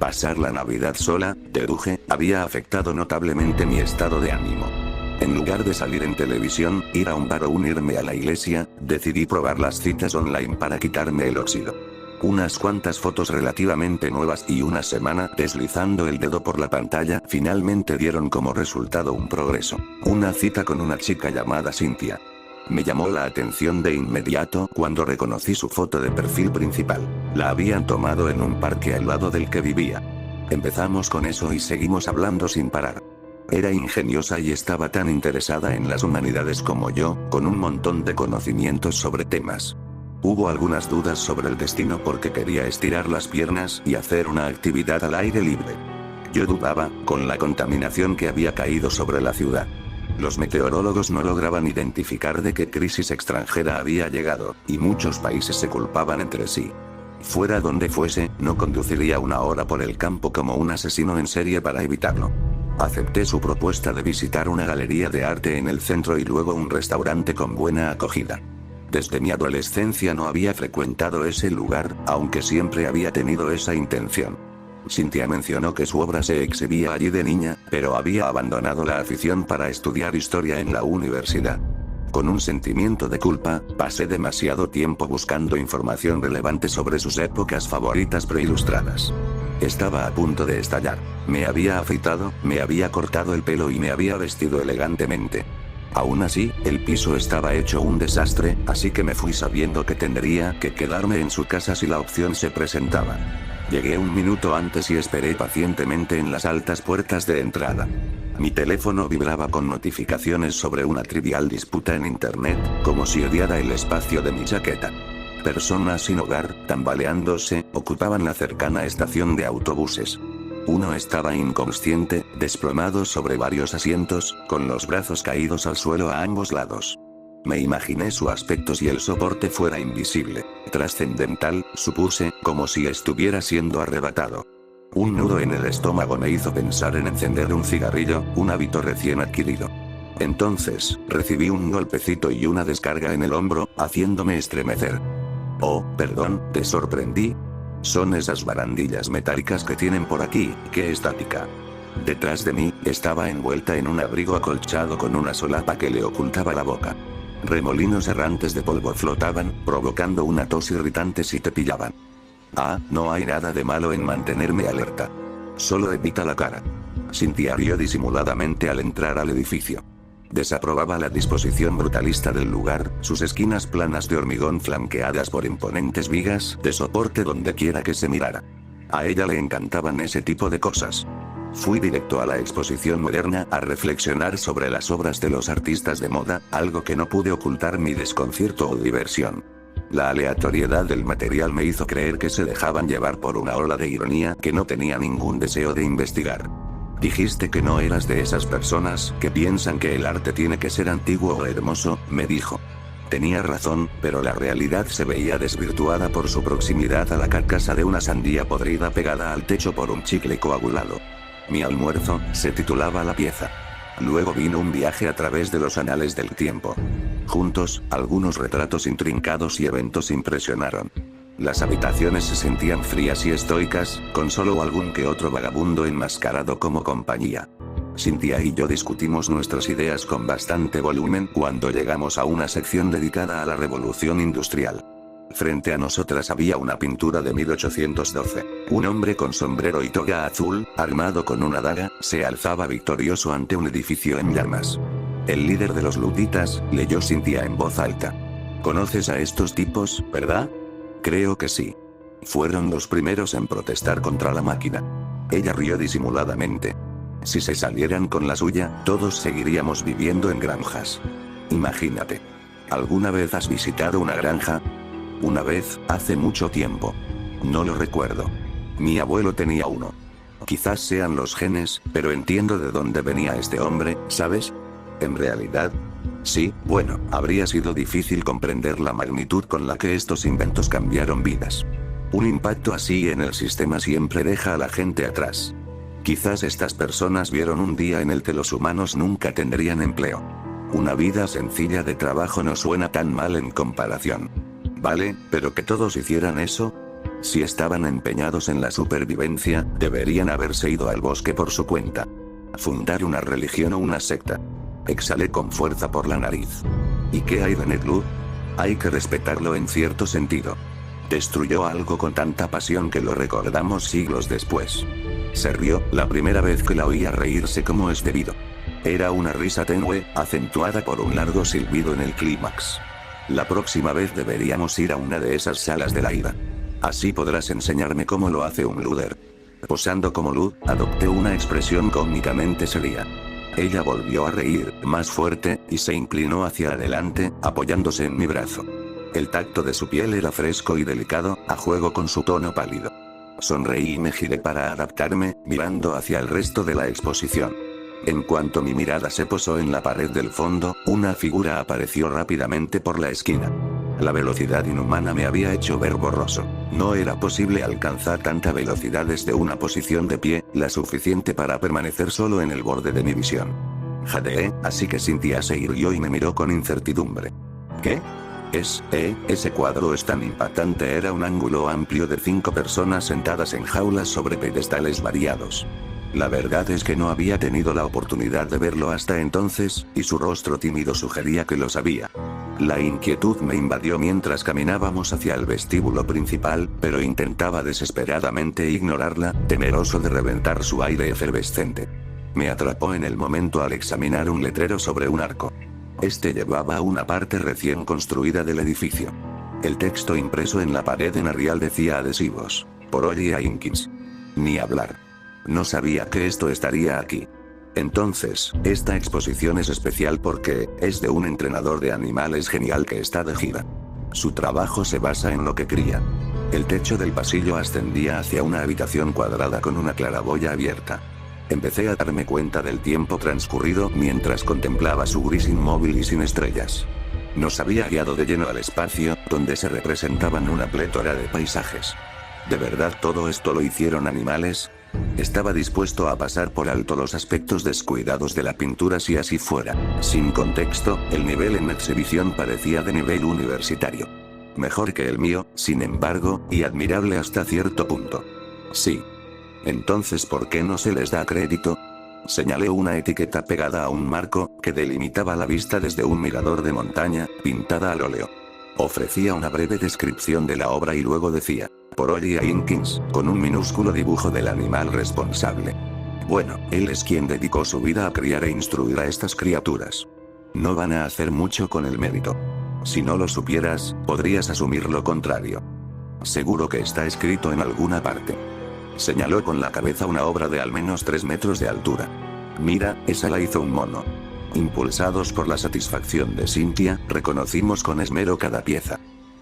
A: Pasar la Navidad sola, deduje, había afectado notablemente mi estado de ánimo. En lugar de salir en televisión, ir a un bar o unirme a la iglesia, decidí probar las citas online para quitarme el óxido. Unas cuantas fotos relativamente nuevas y una semana deslizando el dedo por la pantalla finalmente dieron como resultado un progreso. Una cita con una chica llamada Cynthia. Me llamó la atención de inmediato cuando reconocí su foto de perfil principal. La habían tomado en un parque al lado del que vivía. Empezamos con eso y seguimos hablando sin parar. Era ingeniosa y estaba tan interesada en las humanidades como yo, con un montón de conocimientos sobre temas. Hubo algunas dudas sobre el destino porque quería estirar las piernas y hacer una actividad al aire libre. Yo dudaba, con la contaminación que había caído sobre la ciudad. Los meteorólogos no lograban identificar de qué crisis extranjera había llegado, y muchos países se culpaban entre sí. Fuera donde fuese, no conduciría una hora por el campo como un asesino en serie para evitarlo. Acepté su propuesta de visitar una galería de arte en el centro y luego un restaurante con buena acogida. Desde mi adolescencia no había frecuentado ese lugar, aunque siempre había tenido esa intención. Cynthia mencionó que su obra se exhibía allí de niña, pero había abandonado la afición para estudiar historia en la universidad. Con un sentimiento de culpa, pasé demasiado tiempo buscando información relevante sobre sus épocas favoritas preilustradas. Estaba a punto de estallar. Me había afeitado, me había cortado el pelo y me había vestido elegantemente. Aún así, el piso estaba hecho un desastre, así que me fui sabiendo que tendría que quedarme en su casa si la opción se presentaba. Llegué un minuto antes y esperé pacientemente en las altas puertas de entrada. Mi teléfono vibraba con notificaciones sobre una trivial disputa en internet, como si odiara el espacio de mi chaqueta. Personas sin hogar, tambaleándose, ocupaban la cercana estación de autobuses. Uno estaba inconsciente, desplomado sobre varios asientos, con los brazos caídos al suelo a ambos lados. Me imaginé su aspecto si el soporte fuera invisible, trascendental, supuse, como si estuviera siendo arrebatado. Un nudo en el estómago me hizo pensar en encender un cigarrillo, un hábito recién adquirido. Entonces, recibí un golpecito y una descarga en el hombro, haciéndome estremecer. Oh, perdón, ¿te sorprendí? Son esas barandillas metálicas que tienen por aquí, qué estática. Detrás de mí, estaba envuelta en un abrigo acolchado con una solapa que le ocultaba la boca. Remolinos errantes de polvo flotaban, provocando una tos irritante si te pillaban. Ah, no hay nada de malo en mantenerme alerta. Solo evita la cara. Cynthia rió disimuladamente al entrar al edificio. Desaprobaba la disposición brutalista del lugar, sus esquinas planas de hormigón flanqueadas por imponentes vigas de soporte donde quiera que se mirara. A ella le encantaban ese tipo de cosas. Fui directo a la exposición moderna a reflexionar sobre las obras de los artistas de moda, algo que no pude ocultar mi desconcierto o diversión. La aleatoriedad del material me hizo creer que se dejaban llevar por una ola de ironía que no tenía ningún deseo de investigar. Dijiste que no eras de esas personas que piensan que el arte tiene que ser antiguo o hermoso, me dijo. Tenía razón, pero la realidad se veía desvirtuada por su proximidad a la carcasa de una sandía podrida pegada al techo por un chicle coagulado. Mi almuerzo se titulaba La pieza. Luego vino un viaje a través de los anales del tiempo. Juntos, algunos retratos intrincados y eventos impresionaron. Las habitaciones se sentían frías y estoicas, con solo algún que otro vagabundo enmascarado como compañía. Cynthia y yo discutimos nuestras ideas con bastante volumen cuando llegamos a una sección dedicada a la revolución industrial. Frente a nosotras había una pintura de 1812. Un hombre con sombrero y toga azul, armado con una daga, se alzaba victorioso ante un edificio en llamas. El líder de los luditas, leyó Cynthia en voz alta. ¿Conoces a estos tipos, verdad? Creo que sí. Fueron los primeros en protestar contra la máquina. Ella rió disimuladamente. Si se salieran con la suya, todos seguiríamos viviendo en granjas. Imagínate. ¿Alguna vez has visitado una granja? Una vez, hace mucho tiempo. No lo recuerdo. Mi abuelo tenía uno. Quizás sean los genes, pero entiendo de dónde venía este hombre, ¿sabes? En realidad, sí, bueno, habría sido difícil comprender la magnitud con la que estos inventos cambiaron vidas. Un impacto así en el sistema siempre deja a la gente atrás. Quizás estas personas vieron un día en el que los humanos nunca tendrían empleo. Una vida sencilla de trabajo no suena tan mal en comparación. Vale, pero que todos hicieran eso. Si estaban empeñados en la supervivencia, deberían haberse ido al bosque por su cuenta. Fundar una religión o una secta. Exhalé con fuerza por la nariz. ¿Y qué hay de Ned Ludd? Hay que respetarlo en cierto sentido. Destruyó algo con tanta pasión que lo recordamos siglos después. Se rió, la primera vez que la oía reírse como es debido. Era una risa tenue, acentuada por un largo silbido en el clímax. La próxima vez deberíamos ir a una de esas salas de la ira. Así podrás enseñarme cómo lo hace un Ludder. Posando como Ludd, adopté una expresión cómicamente seria. Ella volvió a reír, más fuerte, y se inclinó hacia adelante, apoyándose en mi brazo. El tacto de su piel era fresco y delicado, a juego con su tono pálido. Sonreí y me giré para adaptarme, mirando hacia el resto de la exposición. En cuanto mi mirada se posó en la pared del fondo, una figura apareció rápidamente por la esquina. La velocidad inhumana me había hecho ver borroso. No era posible alcanzar tanta velocidad desde una posición de pie, la suficiente para permanecer solo en el borde de mi visión. Jadeé, así que Cynthia se irguió y me miró con incertidumbre. ¿Qué? Ese cuadro es tan impactante. Era un ángulo amplio de 5 personas sentadas en jaulas sobre pedestales variados. La verdad es que no había tenido la oportunidad de verlo hasta entonces, y su rostro tímido sugería que lo sabía. La inquietud me invadió mientras caminábamos hacia el vestíbulo principal, pero intentaba desesperadamente ignorarla, temeroso de reventar su aire efervescente. Me atrapó en el momento al examinar un letrero sobre un arco. Este llevaba a una parte recién construida del edificio. El texto impreso en la pared en Arial decía adhesivos: por Ollie Hinkins. Ni hablar. No sabía que esto estaría aquí. Entonces, esta exposición es especial porque es de un entrenador de animales genial que está de gira. Su trabajo se basa en lo que cría. El techo del pasillo ascendía hacia una habitación cuadrada con una claraboya abierta. Empecé a darme cuenta del tiempo transcurrido mientras contemplaba su gris inmóvil y sin estrellas. Nos había guiado de lleno al espacio, donde se representaban una plétora de paisajes. ¿De verdad todo esto lo hicieron animales? Estaba dispuesto a pasar por alto los aspectos descuidados de la pintura si así fuera. Sin contexto, el nivel en exhibición parecía de nivel universitario. Mejor que el mío, sin embargo, y admirable hasta cierto punto. Sí. Entonces, ¿por qué no se les da crédito? Señalé una etiqueta pegada a un marco, que delimitaba la vista desde un mirador de montaña, pintada al óleo. Ofrecía una breve descripción de la obra y luego decía: por Ollie Hinkins, con un minúsculo dibujo del animal responsable. Bueno, él es quien dedicó su vida a criar e instruir a estas criaturas. No van a hacer mucho con el mérito. Si no lo supieras, podrías asumir lo contrario. Seguro que está escrito en alguna parte. Señaló con la cabeza una obra de al menos 3 metros de altura. Mira, esa la hizo un mono. Impulsados por la satisfacción de Cynthia, reconocimos con esmero cada pieza.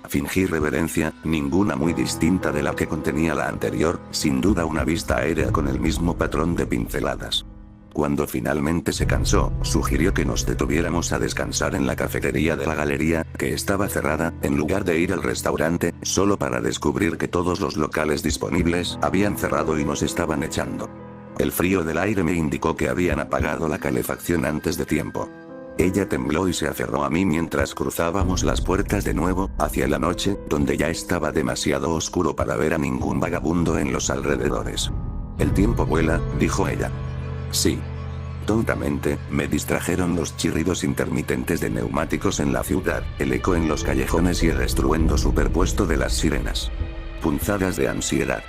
A: Fingí reverencia, ninguna muy distinta de la que contenía la anterior, sin duda una vista aérea con el mismo patrón de pinceladas. Cuando finalmente se cansó, sugirió que nos detuviéramos a descansar en la cafetería de la galería, que estaba cerrada, en lugar de ir al restaurante, solo para descubrir que todos los locales disponibles habían cerrado y nos estaban echando. El frío del aire me indicó que habían apagado la calefacción antes de tiempo. Ella tembló y se aferró a mí mientras cruzábamos las puertas de nuevo, hacia la noche, donde ya estaba demasiado oscuro para ver a ningún vagabundo en los alrededores. El tiempo vuela, dijo ella. Sí. Tontamente, me distrajeron los chirridos intermitentes de neumáticos en la ciudad, el eco en los callejones y el estruendo superpuesto de las sirenas. Punzadas de ansiedad.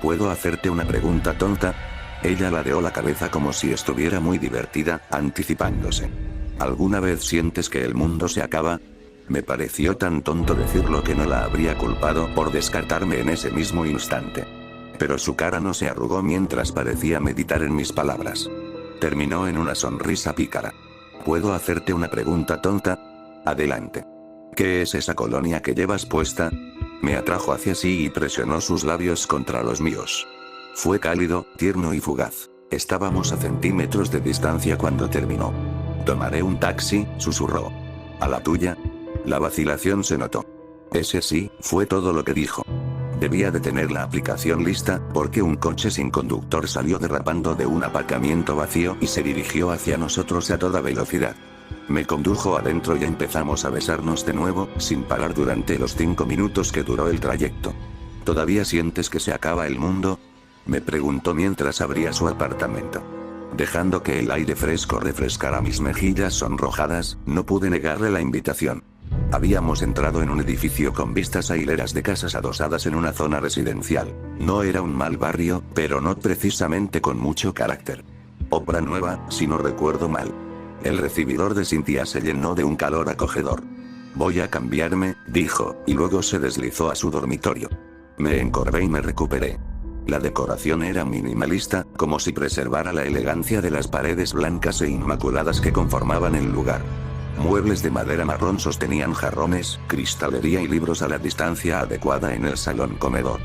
A: ¿Puedo hacerte una pregunta tonta? Ella ladeó la cabeza como si estuviera muy divertida, anticipándose. ¿Alguna vez sientes que el mundo se acaba? Me pareció tan tonto decirlo que no la habría culpado por descartarme en ese mismo instante. Pero su cara no se arrugó mientras parecía meditar en mis palabras. Terminó en una sonrisa pícara. ¿Puedo hacerte una pregunta tonta? Adelante. ¿Qué es esa colonia que llevas puesta? Me atrajo hacia sí y presionó sus labios contra los míos. Fue cálido, tierno y fugaz. Estábamos a centímetros de distancia cuando terminó. Tomaré un taxi, susurró. ¿A la tuya? La vacilación se notó. Ese sí, fue todo lo que dijo. Debía de tener la aplicación lista, porque un coche sin conductor salió derrapando de un aparcamiento vacío y se dirigió hacia nosotros a toda velocidad. Me condujo adentro y empezamos a besarnos de nuevo, sin parar durante los 5 minutos que duró el trayecto. ¿Todavía sientes que se acaba el mundo? Me preguntó mientras abría su apartamento. Dejando que el aire fresco refrescara mis mejillas sonrojadas, no pude negarle la invitación. Habíamos entrado en un edificio con vistas a hileras de casas adosadas en una zona residencial. No era un mal barrio, pero no precisamente con mucho carácter. Obra nueva, si no recuerdo mal. El recibidor de Cynthia se llenó de un calor acogedor. Voy a cambiarme, dijo, y luego se deslizó a su dormitorio. Me encorvé y me recuperé. La decoración era minimalista, como si preservara la elegancia de las paredes blancas e inmaculadas que conformaban el lugar. Muebles de madera marrón sostenían jarrones, cristalería y libros a la distancia adecuada en el salón comedor.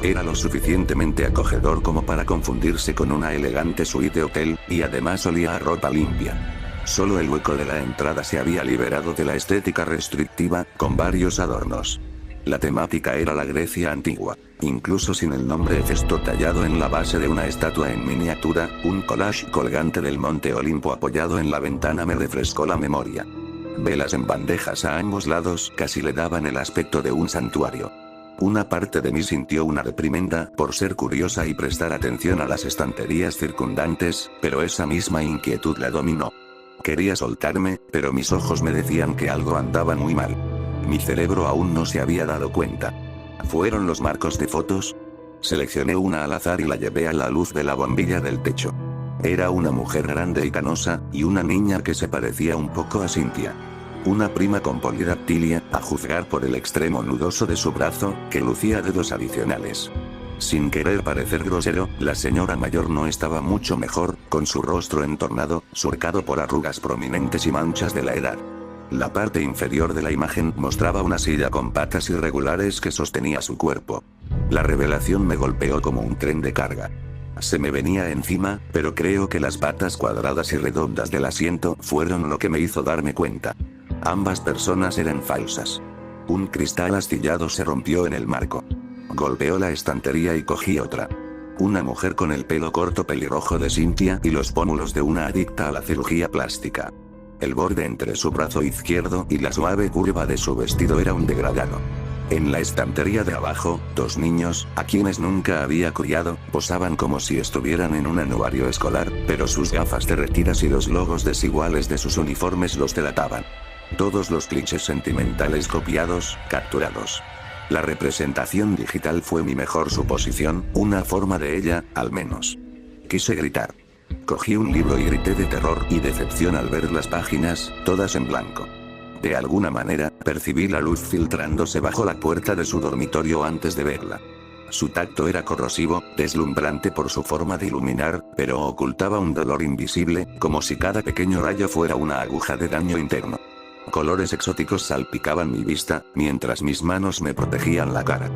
A: Era lo suficientemente acogedor como para confundirse con una elegante suite de hotel, y además olía a ropa limpia. Solo el hueco de la entrada se había liberado de la estética restrictiva, con varios adornos. La temática era la Grecia antigua. Incluso sin el nombre Hefesto tallado en la base de una estatua en miniatura, un collage colgante del monte Olimpo apoyado en la ventana me refrescó la memoria. Velas en bandejas a ambos lados casi le daban el aspecto de un santuario. Una parte de mí sintió una reprimenda por ser curiosa y prestar atención a las estanterías circundantes, pero esa misma inquietud la dominó. Quería soltarme, pero mis ojos me decían que algo andaba muy mal. Mi cerebro aún no se había dado cuenta. ¿Fueron los marcos de fotos? Seleccioné una al azar y la llevé a la luz de la bombilla del techo. Era una mujer grande y canosa, y una niña que se parecía un poco a Cynthia. Una prima con polidactilia, a juzgar por el extremo nudoso de su brazo, que lucía dedos adicionales. Sin querer parecer grosero, la señora mayor no estaba mucho mejor, con su rostro entornado, surcado por arrugas prominentes y manchas de la edad. La parte inferior de la imagen mostraba una silla con patas irregulares que sostenía su cuerpo. La revelación me golpeó como un tren de carga. Se me venía encima, pero creo que las patas cuadradas y redondas del asiento fueron lo que me hizo darme cuenta. Ambas personas eran falsas. Un cristal astillado se rompió en el marco. Golpeó la estantería y cogí otra. Una mujer con el pelo corto pelirrojo de Cynthia y los pómulos de una adicta a la cirugía plástica. El borde entre su brazo izquierdo y la suave curva de su vestido era un degradado. En la estantería de abajo, 2 niños, a quienes nunca había criado, posaban como si estuvieran en un anuario escolar, pero sus gafas derretidas y los logos desiguales de sus uniformes los delataban. Todos los clichés sentimentales copiados, capturados. La representación digital fue mi mejor suposición, una forma de ella, al menos. Quise gritar. Cogí un libro y grité de terror y decepción al ver las páginas, todas en blanco. De alguna manera, percibí la luz filtrándose bajo la puerta de su dormitorio antes de verla. Su tacto era corrosivo, deslumbrante por su forma de iluminar, pero ocultaba un dolor invisible, como si cada pequeño rayo fuera una aguja de daño interno. Colores exóticos salpicaban mi vista, mientras mis manos me protegían la cara.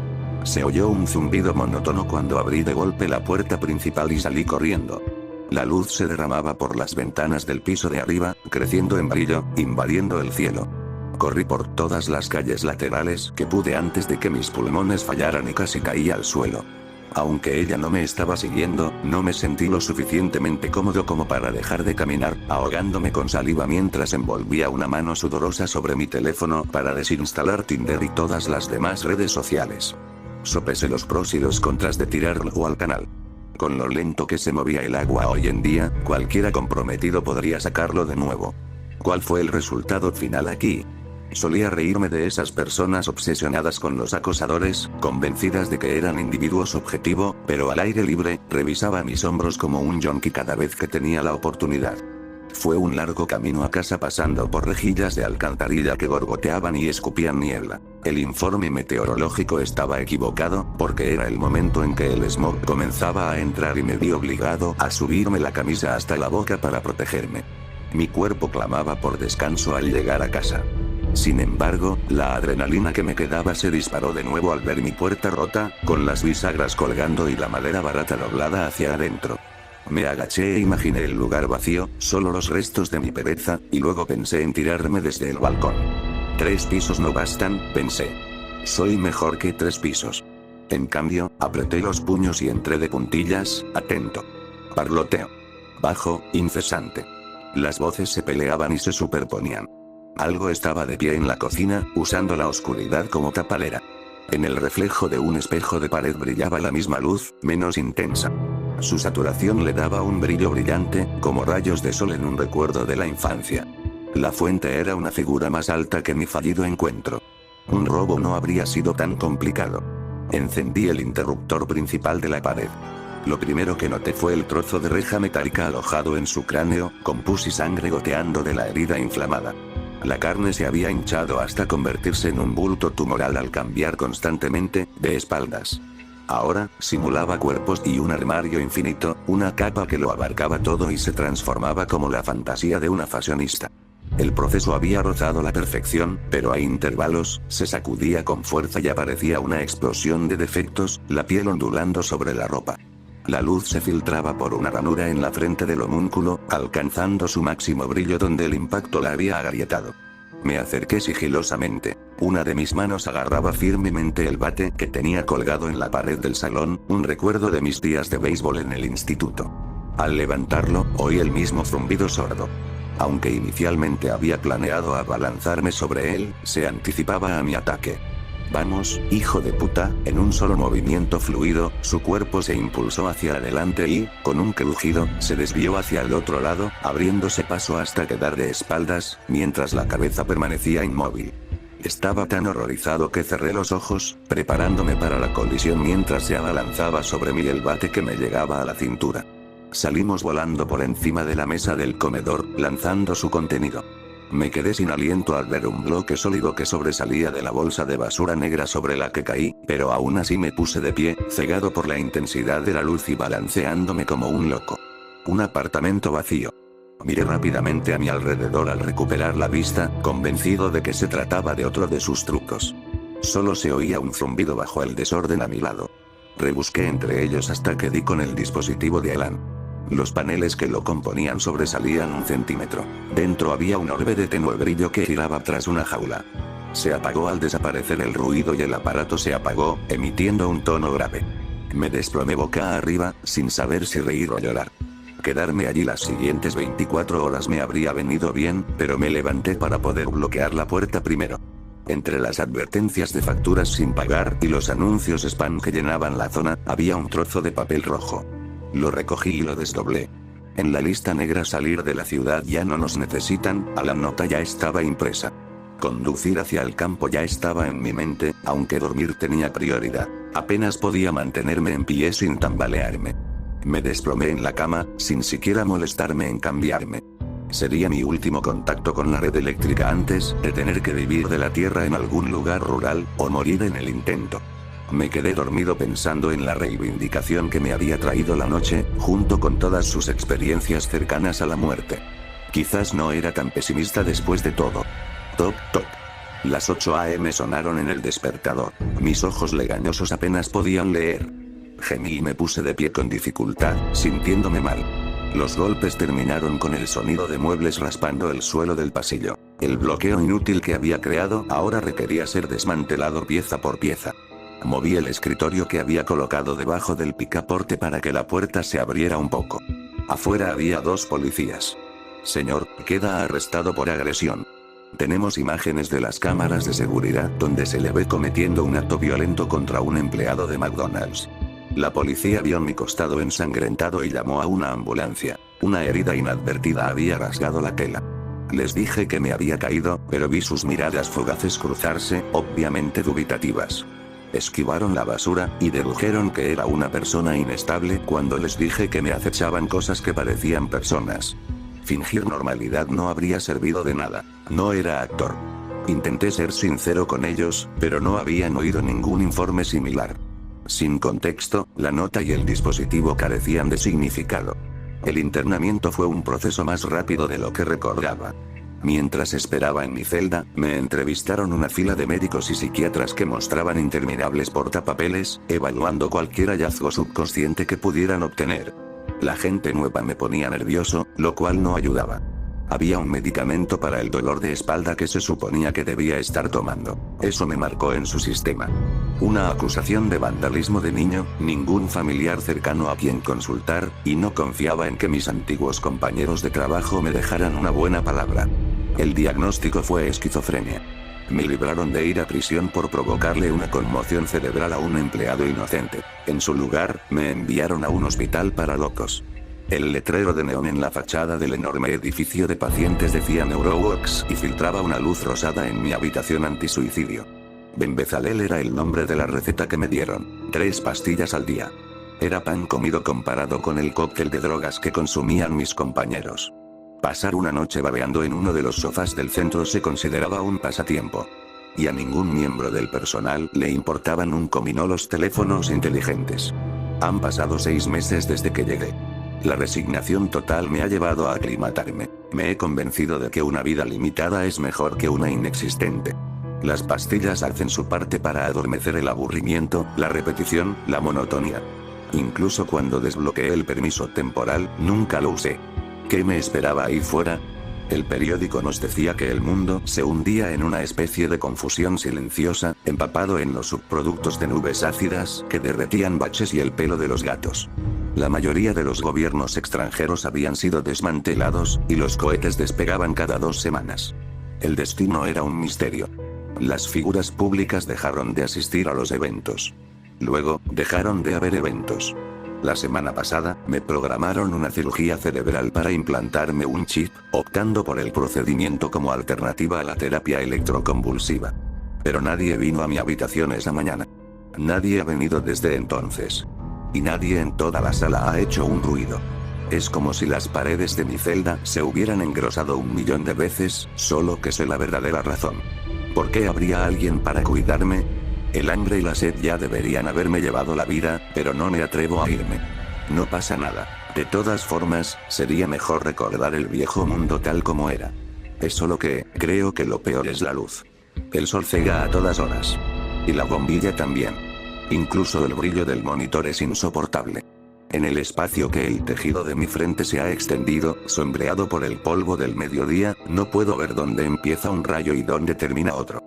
A: Se oyó un zumbido monótono cuando abrí de golpe la puerta principal y salí corriendo. La luz se derramaba por las ventanas del piso de arriba, creciendo en brillo, invadiendo el cielo. Corrí por todas las calles laterales que pude antes de que mis pulmones fallaran y casi caí al suelo. Aunque ella no me estaba siguiendo, no me sentí lo suficientemente cómodo como para dejar de caminar, ahogándome con saliva mientras envolvía una mano sudorosa sobre mi teléfono para desinstalar Tinder y todas las demás redes sociales. Sopesé los pros y los contras de tirarlo al canal. Con lo lento que se movía el agua hoy en día, cualquiera comprometido podría sacarlo de nuevo. ¿Cuál fue el resultado final aquí? Solía reírme de esas personas obsesionadas con los acosadores, convencidas de que eran individuos objetivo, pero al aire libre, revisaba mis hombros como un yonki cada vez que tenía la oportunidad. Fue un largo camino a casa pasando por rejillas de alcantarilla que gorgoteaban y escupían niebla. El informe meteorológico estaba equivocado, porque era el momento en que el smog comenzaba a entrar y me vi obligado a subirme la camisa hasta la boca para protegerme. Mi cuerpo clamaba por descanso al llegar a casa. Sin embargo, la adrenalina que me quedaba se disparó de nuevo al ver mi puerta rota, con las bisagras colgando y la madera barata doblada hacia adentro. Me agaché e imaginé el lugar vacío, solo los restos de mi pereza, y luego pensé en tirarme desde el balcón. 3 pisos no bastan, pensé. Soy mejor que 3 pisos. En cambio, apreté los puños y entré de puntillas, atento. Parloteo. Bajo, incesante. Las voces se peleaban y se superponían. Algo estaba de pie en la cocina, usando la oscuridad como tapadera. En el reflejo de un espejo de pared brillaba la misma luz, menos intensa. Su saturación le daba un brillo brillante, como rayos de sol en un recuerdo de la infancia. La fuente era una figura más alta que mi fallido encuentro. Un robo no habría sido tan complicado. Encendí el interruptor principal de la pared. Lo primero que noté fue el trozo de reja metálica alojado en su cráneo, con pus y sangre goteando de la herida inflamada. La carne se había hinchado hasta convertirse en un bulto tumoral al cambiar constantemente, de espaldas. Ahora, simulaba cuerpos y un armario infinito, una capa que lo abarcaba todo y se transformaba como la fantasía de una fashionista. El proceso había rozado la perfección, pero a intervalos, se sacudía con fuerza y aparecía una explosión de defectos, la piel ondulando sobre la ropa. La luz se filtraba por una ranura en la frente del homúnculo, alcanzando su máximo brillo donde el impacto la había agrietado. Me acerqué sigilosamente. Una de mis manos agarraba firmemente el bate que tenía colgado en la pared del salón, un recuerdo de mis días de béisbol en el instituto. Al levantarlo, oí el mismo zumbido sordo. Aunque inicialmente había planeado abalanzarme sobre él, se anticipaba a mi ataque. Vamos, hijo de puta, en un solo movimiento fluido, su cuerpo se impulsó hacia adelante y, con un crujido, se desvió hacia el otro lado, abriéndose paso hasta quedar de espaldas, mientras la cabeza permanecía inmóvil. Estaba tan horrorizado que cerré los ojos, preparándome para la colisión mientras se abalanzaba sobre mí el bate que me llegaba a la cintura. Salimos volando por encima de la mesa del comedor, lanzando su contenido. Me quedé sin aliento al ver un bloque sólido que sobresalía de la bolsa de basura negra sobre la que caí, pero aún así me puse de pie, cegado por la intensidad de la luz y balanceándome como un loco. Un apartamento vacío. Miré rápidamente a mi alrededor al recuperar la vista, convencido de que se trataba de otro de sus trucos. Solo se oía un zumbido bajo el desorden a mi lado. Rebusqué entre ellos hasta que di con el dispositivo de Alan. Los paneles que lo componían sobresalían 1 centímetro. Dentro había un orbe de tenue brillo que giraba tras una jaula. Se apagó al desaparecer el ruido y el aparato se apagó, emitiendo un tono grave. Me desplomé boca arriba, sin saber si reír o llorar. Quedarme allí las siguientes 24 horas me habría venido bien, pero me levanté para poder bloquear la puerta primero. Entre las advertencias de facturas sin pagar y los anuncios spam que llenaban la zona, había un trozo de papel rojo. Lo recogí y lo desdoblé. En la lista negra salir de la ciudad ya no nos necesitan, a la nota ya estaba impresa. Conducir hacia el campo ya estaba en mi mente, aunque dormir tenía prioridad. Apenas podía mantenerme en pie sin tambalearme. Me desplomé en la cama, sin siquiera molestarme en cambiarme. Sería mi último contacto con la red eléctrica antes de tener que vivir de la tierra en algún lugar rural, o morir en el intento. Me quedé dormido pensando en la reivindicación que me había traído la noche, junto con todas sus experiencias cercanas a la muerte. Quizás no era tan pesimista después de todo. Toc, toc. Las 8 AM sonaron en el despertador. Mis ojos legañosos apenas podían leer. Gemí y me puse de pie con dificultad, sintiéndome mal. Los golpes terminaron con el sonido de muebles raspando el suelo del pasillo. El bloqueo inútil que había creado ahora requería ser desmantelado pieza por pieza. Moví el escritorio que había colocado debajo del picaporte para que la puerta se abriera un poco. Afuera había 2 policías. Señor, queda arrestado por agresión. Tenemos imágenes de las cámaras de seguridad donde se le ve cometiendo un acto violento contra un empleado de McDonald's. La policía vio mi costado ensangrentado y llamó a una ambulancia. Una herida inadvertida había rasgado la tela. Les dije que me había caído, pero vi sus miradas fugaces cruzarse, obviamente dubitativas. Esquivaron la basura, y dedujeron que era una persona inestable cuando les dije que me acechaban cosas que parecían personas. Fingir normalidad no habría servido de nada. No era actor. Intenté ser sincero con ellos, pero no habían oído ningún informe similar. Sin contexto, la nota y el dispositivo carecían de significado. El internamiento fue un proceso más rápido de lo que recordaba. Mientras esperaba en mi celda, me entrevistaron una fila de médicos y psiquiatras que mostraban interminables portapapeles, evaluando cualquier hallazgo subconsciente que pudieran obtener. La gente nueva me ponía nervioso, lo cual no ayudaba. Había un medicamento para el dolor de espalda que se suponía que debía estar tomando. Eso me marcó en su sistema. Una acusación de vandalismo de niño, ningún familiar cercano a quien consultar, y no confiaba en que mis antiguos compañeros de trabajo me dejaran una buena palabra. El diagnóstico fue esquizofrenia. Me libraron de ir a prisión por provocarle una conmoción cerebral a un empleado inocente. En su lugar, me enviaron a un hospital para locos. El letrero de neón en la fachada del enorme edificio de pacientes decía Neuroworks y filtraba una luz rosada en mi habitación antisuicidio. Bembezalel era el nombre de la receta que me dieron. 3 pastillas al día. Era pan comido comparado con el cóctel de drogas que consumían mis compañeros. Pasar una noche babeando en uno de los sofás del centro se consideraba un pasatiempo. Y a ningún miembro del personal le importaban un comino los teléfonos inteligentes. Han pasado 6 meses desde que llegué. La resignación total me ha llevado a aclimatarme. Me he convencido de que una vida limitada es mejor que una inexistente. Las pastillas hacen su parte para adormecer el aburrimiento, la repetición, la monotonía. Incluso cuando desbloqueé el permiso temporal, nunca lo usé. ¿Qué me esperaba ahí fuera? El periódico nos decía que el mundo se hundía en una especie de confusión silenciosa, empapado en los subproductos de nubes ácidas que derretían baches y el pelo de los gatos. La mayoría de los gobiernos extranjeros habían sido desmantelados, y los cohetes despegaban cada 2 semanas. El destino era un misterio. Las figuras públicas dejaron de asistir a los eventos. Luego, dejaron de haber eventos. La semana pasada, me programaron una cirugía cerebral para implantarme un chip, optando por el procedimiento como alternativa a la terapia electroconvulsiva. Pero nadie vino a mi habitación esa mañana. Nadie ha venido desde entonces. Y nadie en toda la sala ha hecho un ruido. Es como si las paredes de mi celda se hubieran engrosado 1.000.000 de veces, solo que sé la verdadera razón. ¿Por qué habría alguien para cuidarme? El hambre y la sed ya deberían haberme llevado la vida, pero no me atrevo a irme. No pasa nada. De todas formas, sería mejor recordar el viejo mundo tal como era. Es solo que, creo que lo peor es la luz. El sol cega a todas horas. Y la bombilla también. Incluso el brillo del monitor es insoportable. En el espacio que el tejido de mi frente se ha extendido, sombreado por el polvo del mediodía, no puedo ver dónde empieza un rayo y dónde termina otro.